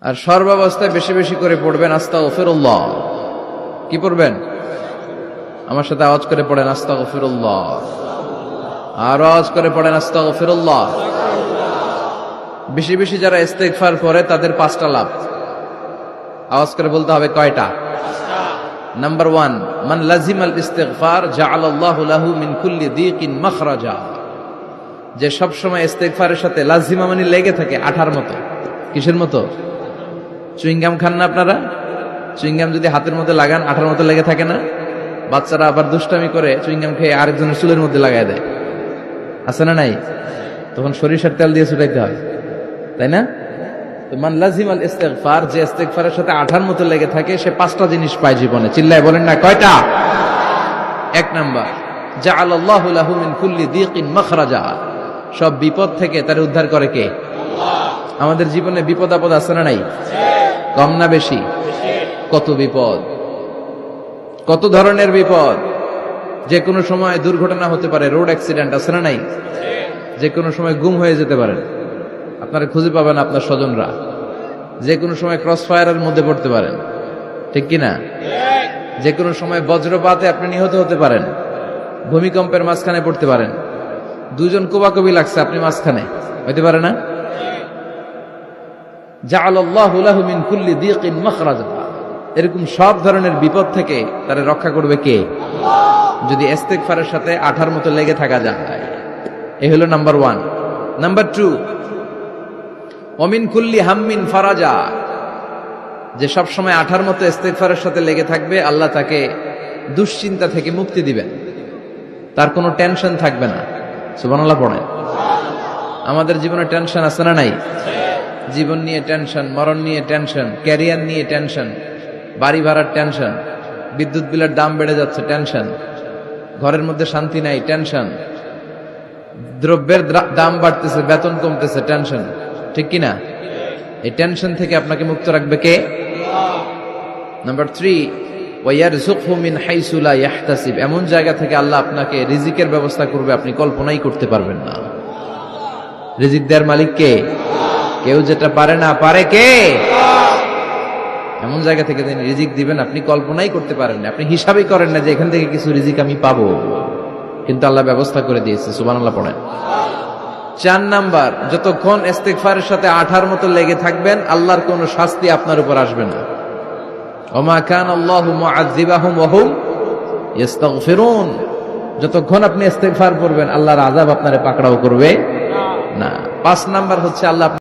আর সর্বাবস্থায় বেশি বেশি করে পড়বেন আস্তাগফিরুল্লাহ। কি পড়বেন? আমার সাথে আওয়াজ করে পড়েন আস্তাগফিরুল্লাহ। আর আওয়াজ করে পড়েন আস্তাগফিরুল্লাহ। বেশি বেশি যারা ইস্তেগফার করে তাদের 5টা লাভ। আওয়াজ করে বলতে হবে কয়টা? নাম্বার 1, মান লাজিমাল ইস্তিগফার জাআলাল্লাহু লাহু মিন কুল্লি দীকিন মাখরাজা। যে সব সময় ইস্তেগফারের সাথে লাজিমা মানে লেগে থাকে, আঠার মতো। কিসের মতো? চুইংগাম খান না আপনারা? চুইংগাম যদি হাতের মধ্যে লাগান আঠার মতো লেগে থাকে না? বাচ্চারা আবার দুষ্টামি করে চুইংগাম খেয়ে আরেকজনের চুলের মধ্যে লাগায় দেয়, আছে না নাই? তখন সরিষার তেল দিয়ে ছুটাইতে হয়, তাই না? তো মান লাজিমাল ইস্তিগফার, যে ইস্তিগফারের সাথে আঠার মতো লেগে থাকে, সে 5টা জিনিস পায় জীবনে। চিল্লায় বলেন না কয়টা? 1 নাম্বার, জাআলাল্লাহু লাহু মিন কুল্লি দীকিন মাখরাজা। সব বিপদ থেকে তার উদ্ধার করে কে? আল্লাহ। আমাদের জীবনে বিপদ আপদ আছে না নাই? কম না বেশি? কত বিপদ, কত ধরনের বিপদ। যে কোনো সময় দুর্ঘটনা হতে পারে, রোড অ্যাক্সিডেন্ট, আছে না নাই? যে কোনো সময় গুম হয়ে যেতে পারেন, আপনারা খুঁজে পাবেন আপনার স্বজনরা। যে কোনো সময় ক্রস ফায়ারের মধ্যে পড়তে পারেন, ঠিক কিনা? যে কোনো সময় বজ্রপাতে আপনি নিহত হতে পারেন, ভূমিকম্পের মাঝখানে পড়তে পারেন, দুজন কোবাকবি লাগছে, আপনি মাঝখানে, হইতে পারে না? জাআলাল্লাহু লাহু মিন কুল্লি দীকিন মাখরাজা। এরকম সব ধরনের বিপদ থেকে তারে রক্ষা করবে কে? আল্লাহ। যদি ইস্তিগফারের সাথে আঠার মতো লেগে থাকা যায়। এই হলো নাম্বার 1। নাম্বার 2, ওমিন কুল্লি হাম্মিন ফারাজা। যে সব সময় আঠার মতো ইস্তিগফারের সাথে লেগে থাকবে, আল্লাহ তাকে দুশ্চিন্তা থেকে মুক্তি দিবেন, তার কোনো টেনশন থাকবে না। সুবহানাল্লাহ পড়েন। আমাদের জীবনে টেনশন আছে না নাই? জীবন নিয়ে টেনশন, মরণ নিয়ে টেনশন, ক্যারিয়ার নিয়ে টেনশন, বাড়ি ভাড়ার টেনশন, বিদ্যুৎ বিলের দাম বেড়ে যাচ্ছে, টেনশন, ঘরের মধ্যে শান্তি নাই, টেনশন, দ্রব্যের দাম বাড়তেছে, বেতন কমতেছে, টেনশন, ঠিক কিনা? এই টেনশন থেকে আপনাকে মুক্ত রাখবে কে? নাম্বার 3, ওয়ায়ারযুকহু মিন হাইসু লা ইয়াহতাসিব। এমন জায়গা থেকে আল্লাহ আপনাকে রিজিকের ব্যবস্থা করবে, আপনি কল্পনাই করতে পারবেন না। রিজিক দেওয়ার মালিক কে? কেউ যেটা পারে না, পারে কে? এমন জায়গা থেকে তিনি রিজিক দিবেন, আপনি কল্পনাই করতে পারেন না। আপনি হিসাবই করেন না যে এখান থেকে কিছু রিজিক আমি পাবো, কিন্তু আল্লাহ ব্যবস্থা করে দিয়েছে। সুবহানাল্লাহ পড়েন। 4 নাম্বার, যতক্ষণ ইস্তিগফারের সাথে আঠার মতো লেগে থাকবেন, আল্লাহর কোনো শাস্তি আপনার উপর আসবে না। ওমা কানা আল্লাহু মুআযযিবাহুম ওয়া হুম ইস্তাগফিরুন। যতক্ষণ আপনি ইস্তিগফার করবেন, আল্লাহর আযাব আপনারে পাকড়াও করবে না। 5 নাম্বার হচ্ছে আল্লাহ